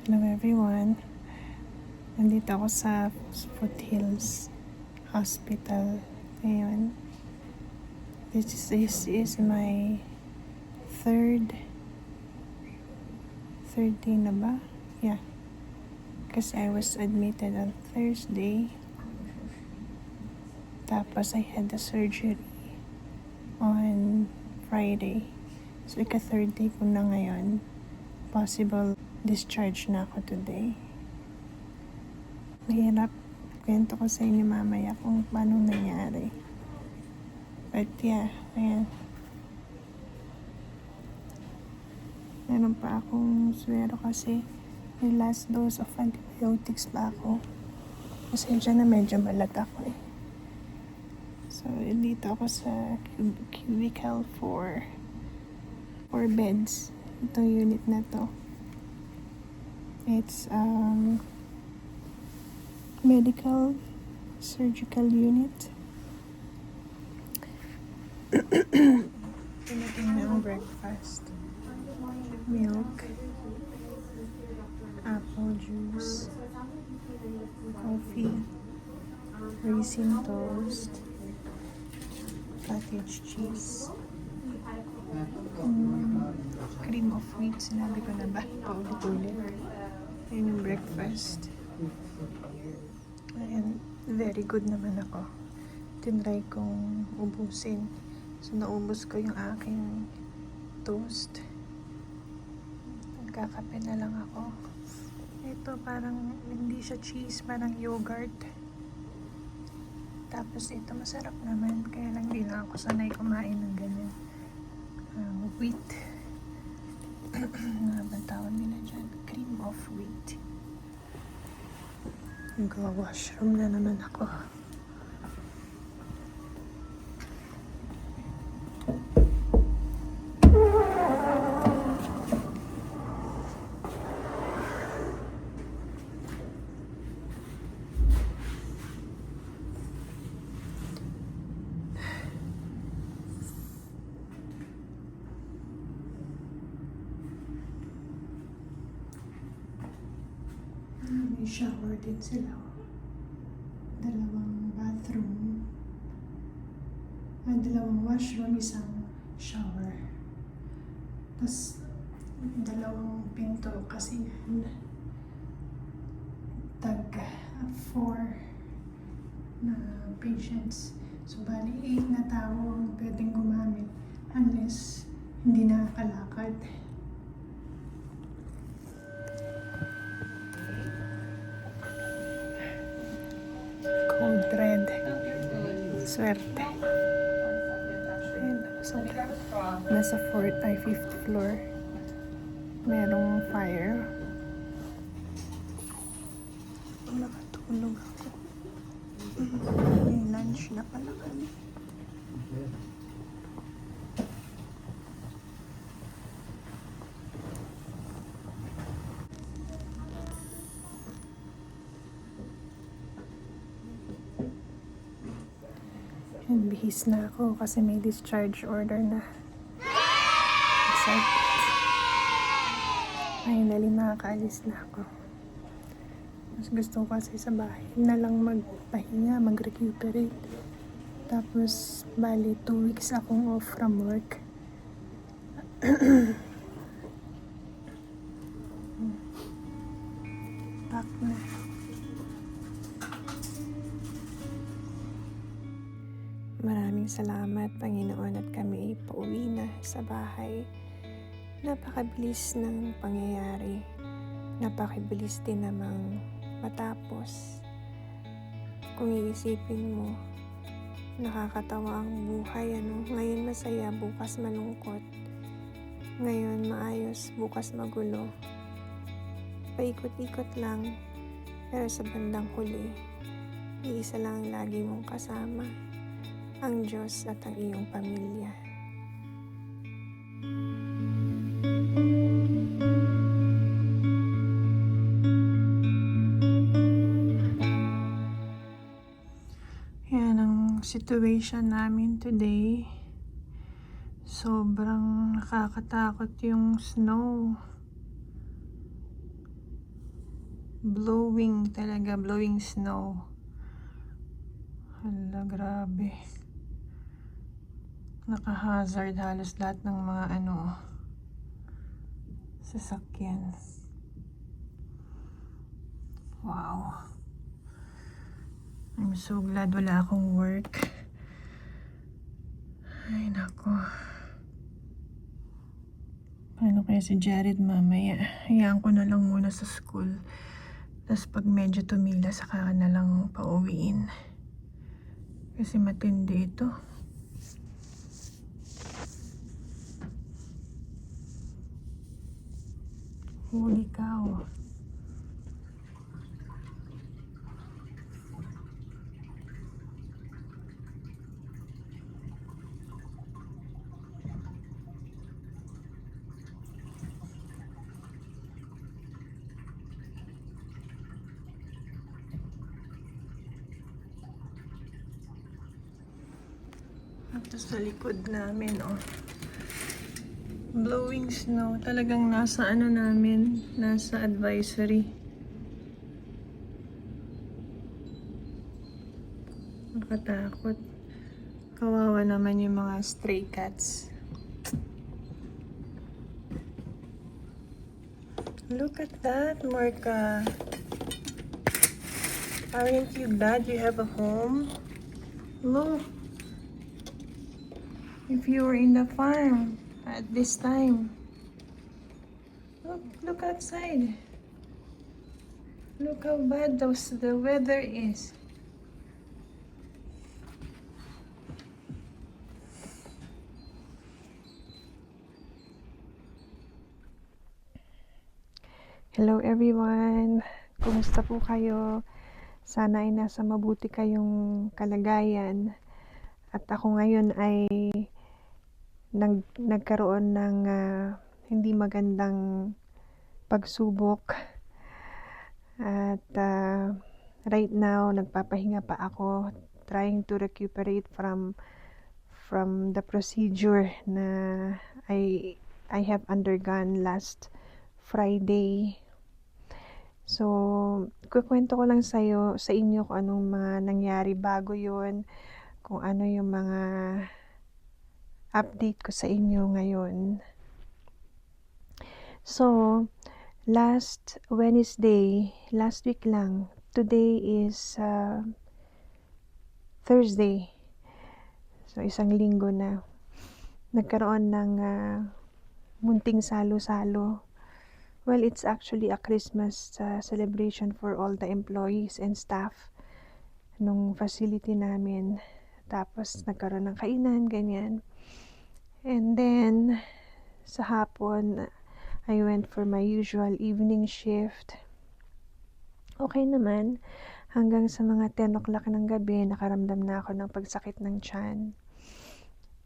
Hello everyone. Nandito ako sa Foothills Hospital ngayon. This is my third day na ba? Yeah. Kasi I was admitted on Thursday. Tapos I had the surgery on Friday. So ika-third day ko na ngayon. Possible discharge na ako today. Mahirap. Kwento ko sa inyo mamaya kung paano nangyari. But yeah, ayan. Meron pa akong swero kasi may last dose of antibiotics pa ako. Pasensya na medyo malat ako eh. So, dito ako sa cubicle 4 beds. Itong unit na to. It's medical surgical unit. Pinating na ang breakfast. Milk, apple juice, coffee, raisin toast, cottage cheese, cream of wheat. Sinabi ko na ba? Paulit-ulit. Yun yung breakfast. Ayan, very good naman ako. Tinry kong ubusin. So, naubos ko yung aking toast. Nagkakape na lang ako. Ito parang hindi siya cheese, parang yogurt. Tapos ito masarap naman. Kaya lang di lang ako sanay kumain ng ganyan. Wheat. Ano ba tawag nila dyan? Cream of wheat. Mag-washroom na naman ako. May shower din sila. Dalawang bathroom. Dalawang washroom, isang shower. Tapos, dalawang pinto kasi tag 4 na patients. So, bali 8 na tao ang pwedeng gumamit unless hindi nakakalakad. Code red. Swerte. Ayun, so, nasa 5th floor. Merong fire. Nakatulog ako. May lunch na pala kami. Bihis na ako kasi may discharge order na. Excited. Finally nakakaalis na ako. Mas gusto ko kasi sa bahay na lang magpahinga, mag-recuperate. Tapos bali 2 weeks akong off from work. Back na. Maraming salamat, Panginoon, at kami pauwi na sa bahay. Napakabilis ng pangyayari. Napakabilis din namang matapos. Kung iisipin mo, nakakatawa ang buhay, ano? Ngayon masaya, bukas malungkot. Ngayon maayos, bukas magulo. Paikot-ikot lang, pero sa bandang huli, iisa lang ang lagi mong kasama. Ang Diyos at ang iyong pamilya. Yan ang situation namin today. Sobrang nakakatakot yung snow. Blowing talaga, blowing snow. Hala, grabe. Naka-hazard halos lahat ng mga sasakyan. Wow. I'm so glad wala akong work. Ay, nako. Paano kaya si Jared mamaya? Hayaan ko na lang muna sa school. Tapos pag medyo tumila, saka na lang pauwiin. Kasi matindi ito. Holy cow. Ito sa likod namin, oh. Blowing snow. Talagang nasa namin, nasa advisory. Nakatakot. Kawawa naman yung mga stray cats. Look at that, Marka. Aren't you glad you have a home? Look. If you were in the farm at this time. Look outside. Look how bad the weather is. Hello everyone. Kumusta po kayo? Sana ay nasa mabuti kayong kalagayan. At ako ngayon ay nagkaroon ng hindi magandang pagsubok. At right now, nagpapahinga pa ako, trying to recuperate from the procedure na I have undergone last Friday. So, kukwento ko lang sa inyo kung anong mga nangyari bago yon, kung ano yung mga update ko sa inyo ngayon. So, last Wednesday, last week lang, today is Thursday. So, isang linggo na. Nagkaroon ng munting salo-salo. Well, it's actually a Christmas celebration for all the employees and staff nung facility namin. Tapos, nagkaroon ng kainan, ganyan. And then, sa hapon, I went for my usual evening shift. Okay naman. Hanggang sa mga 10 o'clock ng gabi, nakaramdam na ako ng pagsakit ng tiyan.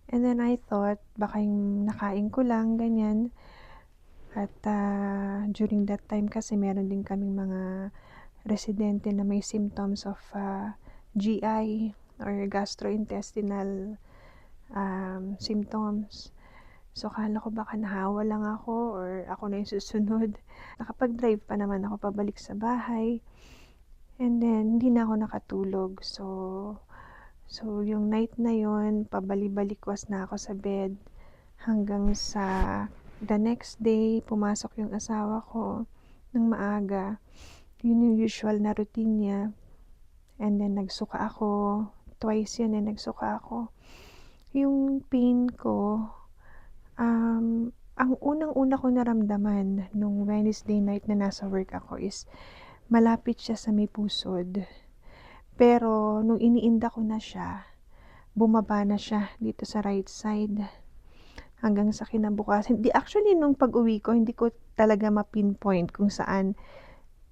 And then I thought, baka yung nakain ko lang, ganyan. At during that time kasi meron din kaming mga residente na may symptoms of GI or gastrointestinal symptoms. So, kala ko baka nahawa lang ako or ako na yung susunod. Nakapag-drive pa naman ako pabalik sa bahay. And then, hindi na ako nakatulog. So yung night na yon, pabalik-balikwas na ako sa bed. Hanggang sa the next day, pumasok yung asawa ko ng maaga. Yun yung usual na routine niya. And then, nagsuka ako. Twice yun nagsuka ako. Yung pain ko, ang unang-una ko naramdaman nung Wednesday night na nasa work ako is malapit siya sa may pusod. Pero nung iniinda ko na siya, bumaba na siya dito sa right side. Hanggang sa kinabukasan. Actually, nung pag-uwi ko, hindi ko talaga ma-pinpoint kung saan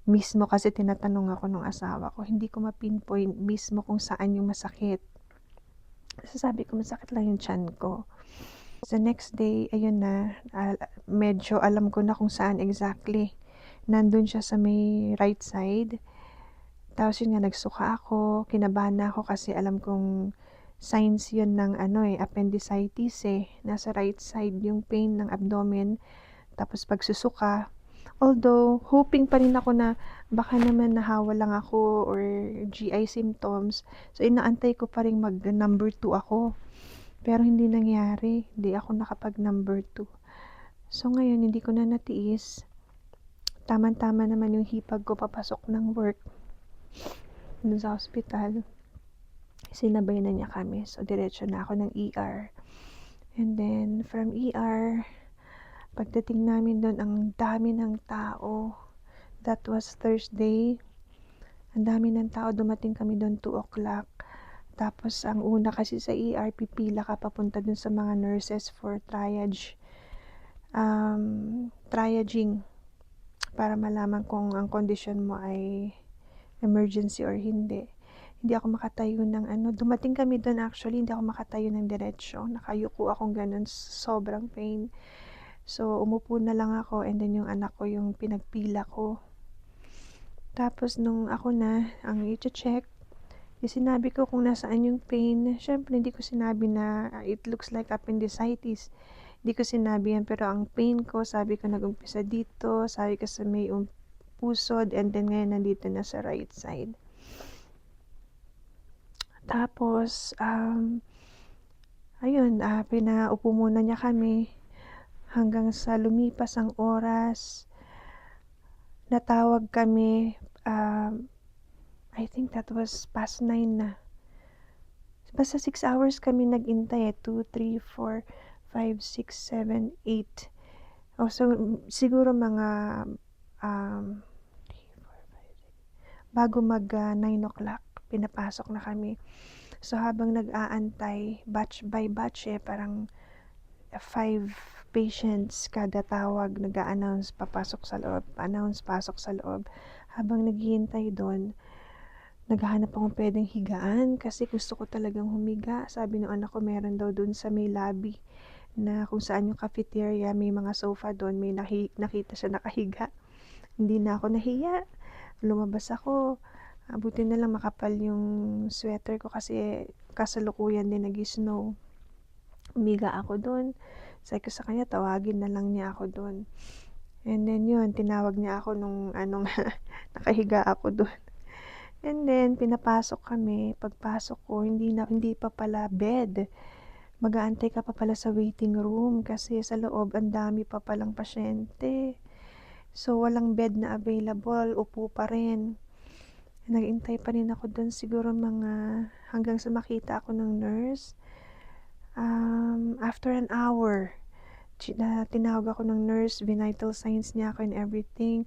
mismo kasi tinatanong ako ng asawa ko. Hindi ko ma-pinpoint mismo kung saan yung masakit. Sabi ko, masakit lang yung tiyan ko. The next day, ayun na, medyo alam ko na kung saan exactly. Nandun siya sa may right side. Tapos yun nga, nagsuka ako, kinabahan na ako kasi alam kong signs yun ng appendicitis Nasa right side yung pain ng abdomen. Tapos pagsusuka, although hoping pa rin ako na baka naman nahawa lang ako or GI symptoms. So, inaantay ko pa rin mag number 2 ako. Pero hindi nangyari. Hindi ako nakapag number 2. So, ngayon, hindi ko na natiis. Tama-tama naman yung hipag ko papasok ng work dun sa hospital. Sinabay na niya kami. So, diretso na ako ng ER. And then, from ER, pagdating namin doon, ang dami ng tao. That was Thursday. Ang dami ng tao. Dumating kami doon 2 o'clock. Tapos, ang una kasi sa ER, pipila ka papunta doon sa mga nurses for triage. Triaging. Para malaman kung ang kondisyon mo ay emergency or hindi. Hindi ako makatayo ng dumating kami doon actually, hindi ako makatayo ng diretsyo. Nakayuko akong ganun, sobrang pain. So, umupo na lang ako and then yung anak ko yung pinagpila ko. Tapos, nung ako na, ang i-check, sinabi ko kung nasaan yung pain. Syempre, hindi ko sinabi na it looks like appendicitis. Hindi ko sinabi yan, pero ang pain ko, sabi ko nag-umpisa dito, sabi ko sa may pusod, and then ngayon nandito na sa right side. Tapos, ayun, pinaupo muna niya kami hanggang sa lumipas ang oras. Natawag kami, I think that was past 9 na. Basta 6 hours kami nag-intay 2, 3, 4, 5, 6, 7, 8. So, siguro mga bago mag 9 o'clock, pinapasok na kami. So, habang nag-aantay, batch by batch parang 5 patients kada tawag, nag-a-announce, papasok sa loob, announce, pasok sa loob. Habang naghihintay doon, naghahanap akong pwedeng higaan kasi gusto ko talagang humiga. Sabi ng anak ko, meron daw doon sa may lobby na kung saan yung cafeteria, may mga sofa doon, may nakita siya nakahiga. Hindi na ako nahiya. Lumabas ako. Buti na lang makapal yung sweater ko kasi kasalukuyan din nag-snow. Umiga ako doon. Sabi ko sa kanya, tawagin na lang niya ako doon. And then yun, tinawag niya ako nung nakahiga ako doon. And then, pinapasok kami. Pagpasok ko, hindi pa pala bed. Mag-aantay ka pa pala sa waiting room kasi sa loob, ang dami pa palang pasyente. So, walang bed na available. Upo pa rin. Nag-intay pa rin ako doon siguro hanggang sa makita ako ng nurse. After an hour, tinawag ako ng nurse, vital signs niya ako and everything.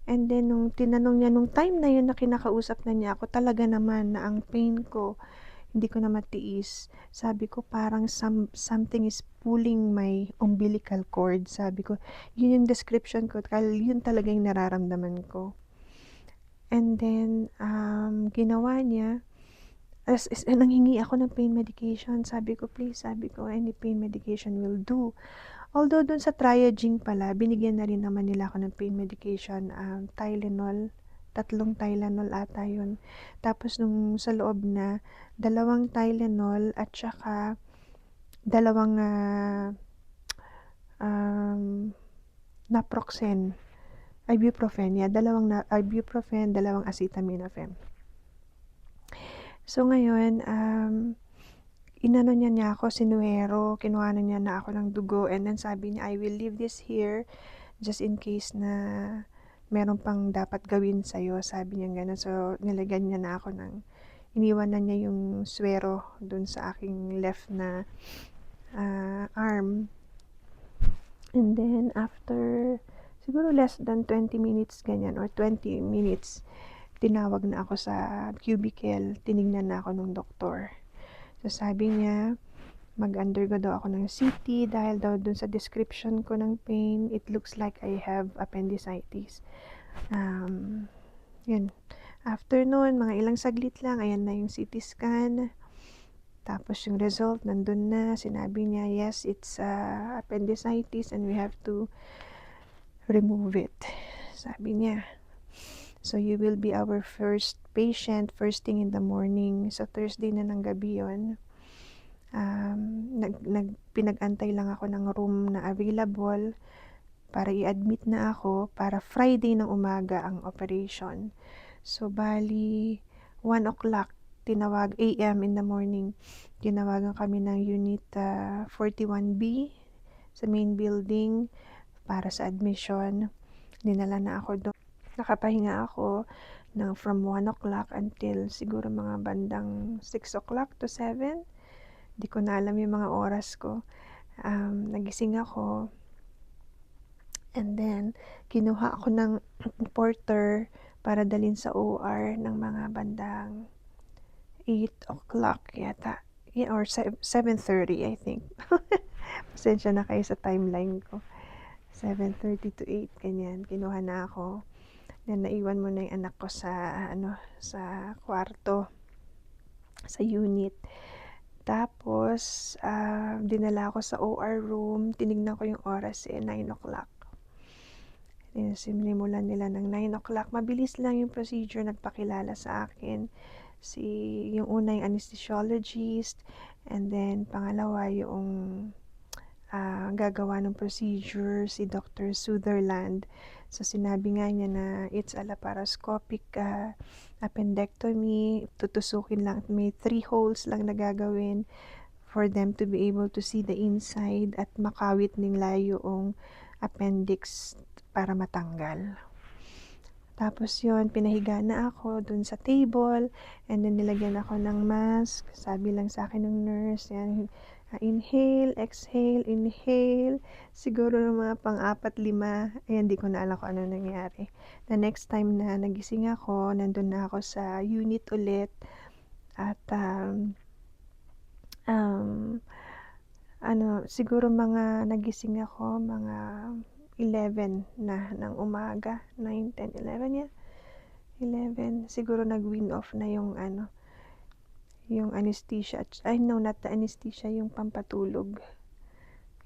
And then, nung tinanong niya, nung time na yun na kinakausap na niya ako, talaga naman na ang pain ko, hindi ko na matiis. Sabi ko, parang something is pulling my umbilical cord. Sabi ko, yun yung description ko, yun talaga yung nararamdaman ko. And then, ginawa niya, nanghingi ako ng pain medication. Sabi ko, please, any pain medication will do. Although dun sa triaging pala, binigyan na rin naman nila ako ng pain medication, Tylenol, 3 Tylenol ata yun. Tapos nung sa loob na, 2 Tylenol at saka 2 naproxen, ibuprofen, 2 ibuprofen, 2 acetaminophen. So ngayon, inano niya ako, sinuero, kinuha na niya na ako ng dugo, and then sabi niya, I will leave this here just in case na meron pang dapat gawin sa'yo, sabi niya gano'n. So, nilagyan niya na ako iniwan na niya yung suero dun sa aking left na arm. And then, after, siguro less than 20 minutes ganyan, or 20 minutes, tinawag na ako sa cubicle, tinignan na ako ng doktor. So, sabi niya, mag-undergo daw ako ng CT dahil daw dun sa description ko ng pain, it looks like I have appendicitis. Yun. After nun, mga ilang saglit lang, ayan na yung CT scan. Tapos yung result, nandun na. Sinabi niya, yes, it's appendicitis and we have to remove it. Sabi niya. So, you will be our first patient first thing in the morning. So, Thursday na ng gabi yun. Pinag-antay lang ako ng room na available. para i-admit na ako para Friday ng umaga ang operation. So, bali, 1 o'clock, AM in the morning, tinawagan kami ng Unit 41B sa main building para sa admission. Dinala na ako doon. Nakapahinga ako from 1 o'clock until siguro mga bandang 6 o'clock to 7. Di ko na alam yung mga oras ko. Nagising ako. And then, kinuha ako ng porter para dalhin sa OR ng mga bandang 8 o'clock yata. Yeah, or 7:30, I think. Pasensya na kayo sa timeline ko. 7:30 to 8, ganyan. Kinuha na ako. Then, naiwan mo na yung anak ko sa kwarto, sa unit. Tapos, dinala ako sa OR room. Tinignan ko yung oras, 9 o'clock. Sinimulan nila ng 9 o'clock. Mabilis lang yung procedure. Nagpakilala sa akin. Yung una yung anesthesiologist. And then, pangalawa yung gagawa ng procedure, si Dr. Sutherland. So, sinabi nga niya na it's a laparoscopic appendectomy. Tutusukin lang. May 3 holes lang na gagawin for them to be able to see the inside at makawit nila yung appendix para matanggal. Tapos yun, pinahiga na ako dun sa table, and then nilagyan ako ng mask. Sabi lang sa akin ng nurse, yan, inhale, exhale, inhale. Siguro ng mga pang-4-5, ayan, di ko na alam kung ano nangyari. The next time na nagising ako, nandun na ako sa unit ulit, at siguro mga nagising ako, mga 11 na ng umaga, 9, 10, 11 yan. 11, siguro nag-wean off na yung yung anesthesia. No, not the anesthesia, yung pampatulog.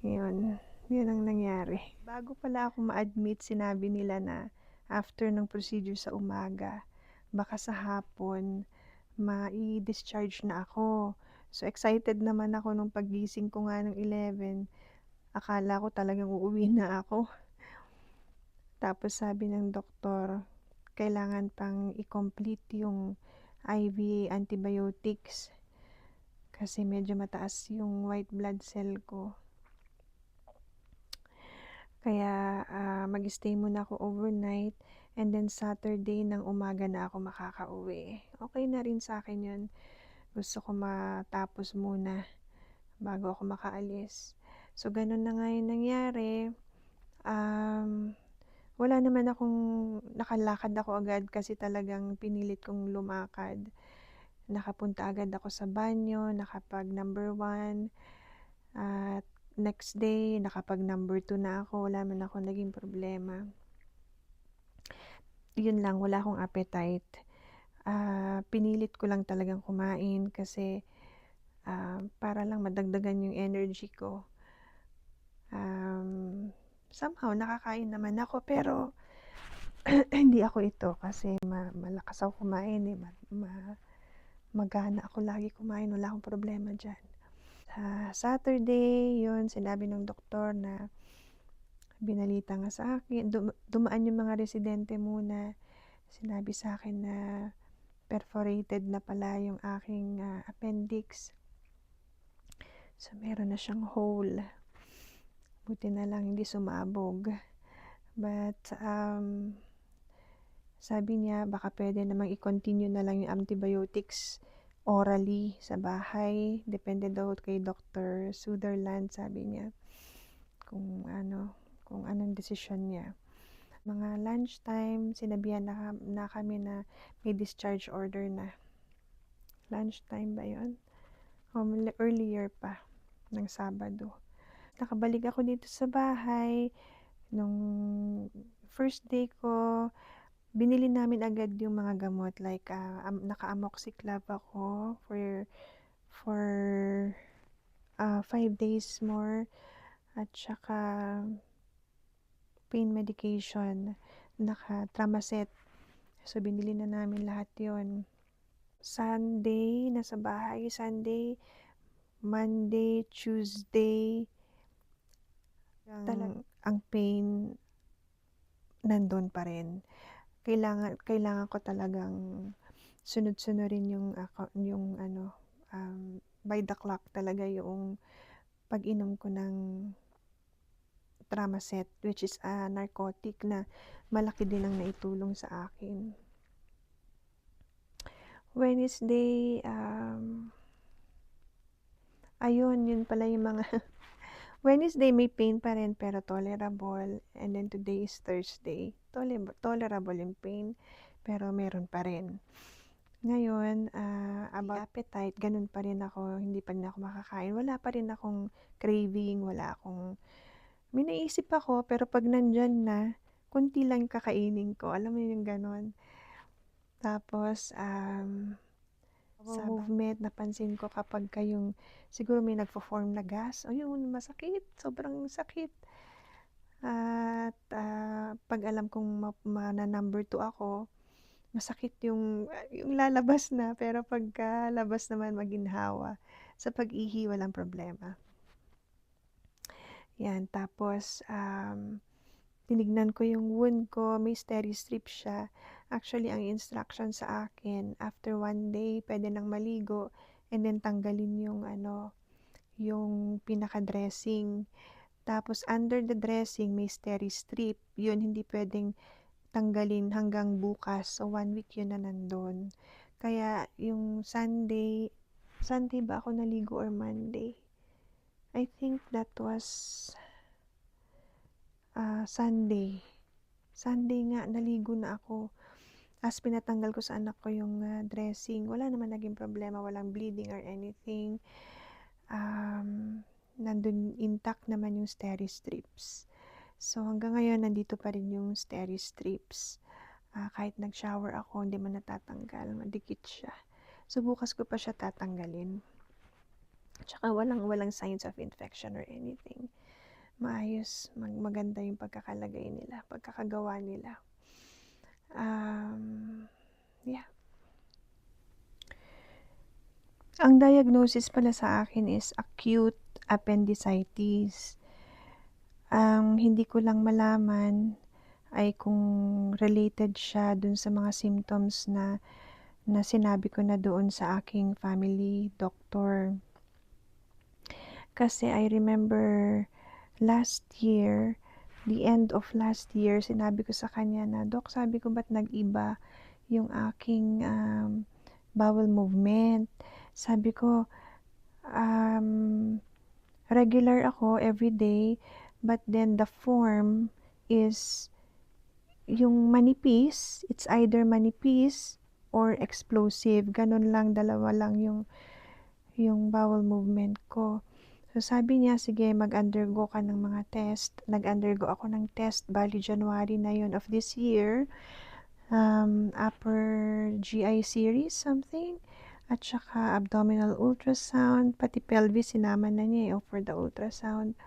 Yun ang nangyari. Bago pala ako ma-admit, sinabi nila na after ng procedure sa umaga, baka sa hapon, ma-discharge na ako. So, excited naman ako nung paggising ko nga ng 11. Akala ko talagang uuwi na ako. Tapos sabi ng doktor, kailangan pang i-complete yung IV antibiotics kasi medyo mataas yung white blood cell ko. Kaya mag-stay muna ako overnight, and then Saturday ng umaga na ako makakauwi. Okay na rin sa akin yun. Gusto ko matapos muna bago ako makaalis. So, ganun na nga yung nangyari. Wala naman akong nakalakad ako agad kasi talagang pinilit kong lumakad. Nakapunta agad ako sa banyo, nakapag number 1. At next day, nakapag number 2 na ako. Wala man ako naging problema. Yun lang, wala akong appetite. Pinilit ko lang talagang kumain kasi para lang madagdagan yung energy ko. Somehow, nakakain naman ako, pero hindi ako ito kasi malakas ako kumain eh. Magana ako lagi kumain, wala akong problema dyan. Sa Saturday, yun, sinabi ng doktor na binalita nga sa akin, dumaan yung mga residente muna. Sinabi sa akin na perforated na pala yung aking appendix. So, meron na siyang hole. Buti na lang hindi sumabog. But, sabi niya, baka pwede namang i-continue na lang yung antibiotics orally sa bahay. Depende daw kay Dr. Sutherland, sabi niya. Kung anong desisyon niya. Mga lunchtime, sinabihan na kami na may discharge order na. Lunchtime ba yun? Earlier pa, ng Sabado. Nakabalik ako dito sa bahay. Nung first day ko, binili namin agad yung mga gamot. Like, naka-amoxiclav ako for 5 days more. At saka, pain medication. Naka-Tramaset. So, binili na namin lahat yon. Sunday, nasa bahay. Sunday, Monday, Tuesday, ang pain nandun pa rin. Kailangan ko talagang sunod-sunodin yung by the clock talaga yung pag-inom ko ng Tramacet, which is a narcotic na malaki din ang naitulong sa akin. Wednesday, ayun, yun pala yung mga Wednesday may pain pa rin pero tolerable, and then today is Thursday. Tolerable yung pain pero meron pa rin. Ngayon, about appetite, ganun pa rin ako, hindi pa rin ako makakain. Wala pa rin akong craving, may naisip ako pero pag nandyan na, konti lang kakainin ko. Alam mo yung ganon. Tapos, sa movement, napansin ko kapag kayong, siguro may nagpo-form na gas, ayun, masakit, sobrang sakit. At pag alam kong number 2 ako, masakit yung lalabas na, pero pagka labas naman maginhawa. Sa pag-ihi, walang problema. Yan, tapos, tinignan ko yung wound ko, may Steri-Strip siya. Actually, ang instruction sa akin, after 1 day, pwede nang maligo, and then tanggalin yung pinaka-dressing. Tapos, under the dressing, may Steri-Strip. Yun, hindi pwedeng tanggalin hanggang bukas. So, 1 week yun na nandun. Kaya, yung Sunday ba ako naligo or Monday? I think that was Sunday nga, naligo na ako. As pinatanggal ko sa anak ko yung dressing, wala naman naging problema, walang bleeding or anything. Nandun intact naman yung Steri-Strips. So hanggang ngayon, nandito pa rin yung Steri-Strips. Kahit nag-shower ako, hindi man natatanggal, madikit siya. So bukas ko pa siya tatanggalin. Tsaka walang signs of infection or anything. Maayos, maganda yung pagkakagawa nila. Yeah. Ang diagnosis pala sa akin is acute appendicitis. Hindi ko lang malaman ay kung related siya dun sa mga symptoms na sinabi ko na doon sa aking family doctor. Kasi I remember last year, the end of last year, sinabi ko sa kanya na, Doc, sabi ko, ba't nag-iba yung aking bowel movement? Sabi ko, regular ako everyday, but then the form is yung manipis, it's either manipis or explosive. Ganun lang, dalawa lang yung bowel movement ko. So sabi niya, sige, mag-undergo ka ng mga test. Nag-undergo ako ng test, bali January na yun of this year. Upper GI series, something. At saka abdominal ultrasound, pati pelvis, sinama na niya for the ultrasound.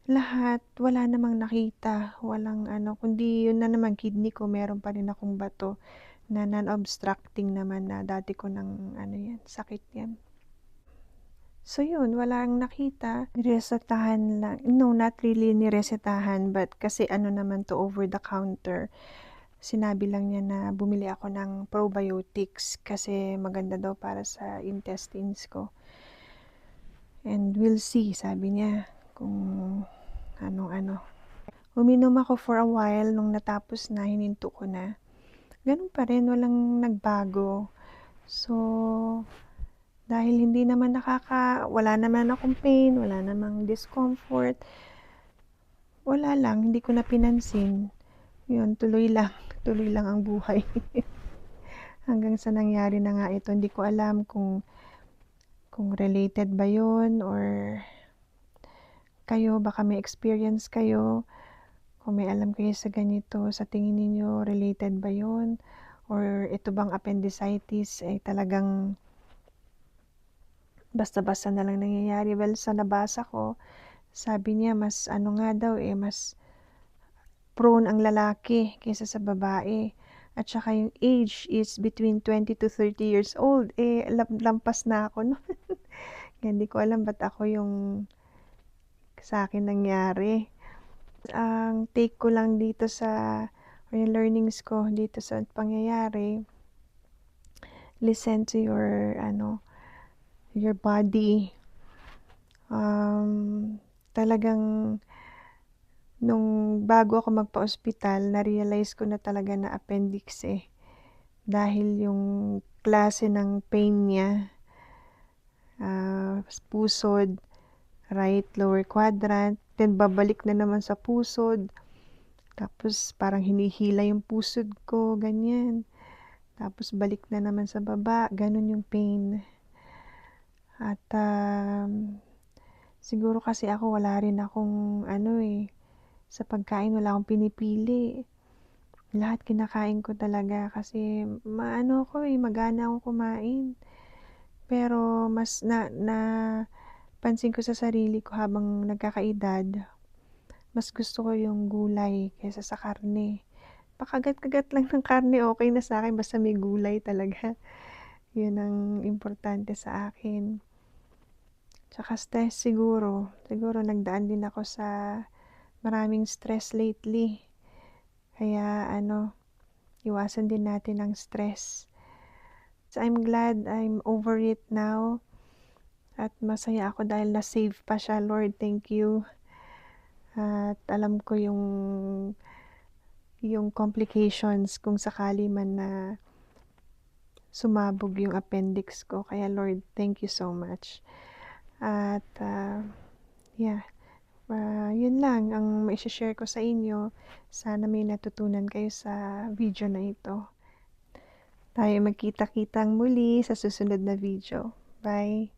Lahat, wala namang nakita. Walang kundi yun na naman, kidney ko, meron pa rin akong bato na non-obstructing naman na dati ko ng sakit yan. So yun, walang nakita. Niresetahan lang. No, not really niresetahan, but kasi naman to over the counter. Sinabi lang niya na bumili ako ng probiotics kasi maganda daw para sa intestines ko. And we'll see, sabi niya, kung ano. Uminom ako for a while, nung natapos na, hininto ko na. Ganun pa rin, walang nagbago. So, dahil wala naman akong pain, wala namang discomfort, wala lang, hindi ko na pinansin. Yun, tuloy lang ang buhay. Hanggang sa nangyari na nga ito, hindi ko alam kung related ba yun, or kayo, baka may experience kayo, kung may alam kayo sa ganito, sa tingin niyo related ba yun, or ito bang appendicitis ay talagang basta-basta na lang nangyayari. Well, sa nabasa ko, sabi niya mas mas prone ang lalaki kaysa sa babae. At saka yung age is between 20 to 30 years old. Lampas na ako, no? Hindi ko alam ba't ako yung sa akin nangyari. Ang take ko lang dito sa or yung learnings ko dito sa pangyayari, listen to your your body. Talagang nung bago ako magpa-ospital, na-realize ko na talaga na appendix dahil yung klase ng pain niya, pusod, right lower quadrant, then babalik na naman sa pusod, tapos parang hinihila yung pusod ko, ganyan. Tapos balik na naman sa baba, ganun yung pain. At siguro kasi ako wala rin akong sa pagkain wala akong pinipili. Lahat kinakain ko talaga kasi magana akong kumain. Pero mas pansin ko sa sarili ko habang nagkakaedad, mas gusto ko yung gulay kaysa sa karne. Pakagat-kagat lang ng karne, okay na sa akin basta may gulay talaga. Yun ang importante sa akin. Tsaka stress siguro. Siguro nagdaan din ako sa maraming stress lately. Kaya iwasan din natin ang stress. So I'm glad I'm over it now. At masaya ako dahil na-save pa siya. Lord, thank you. At alam ko yung complications kung sakali man na sumabog yung appendix ko. Kaya Lord, thank you so much. At yun lang ang mai-share ko sa inyo. Sana may natutunan kayo sa video na ito. Tayo magkita-kitang muli sa susunod na video. Bye!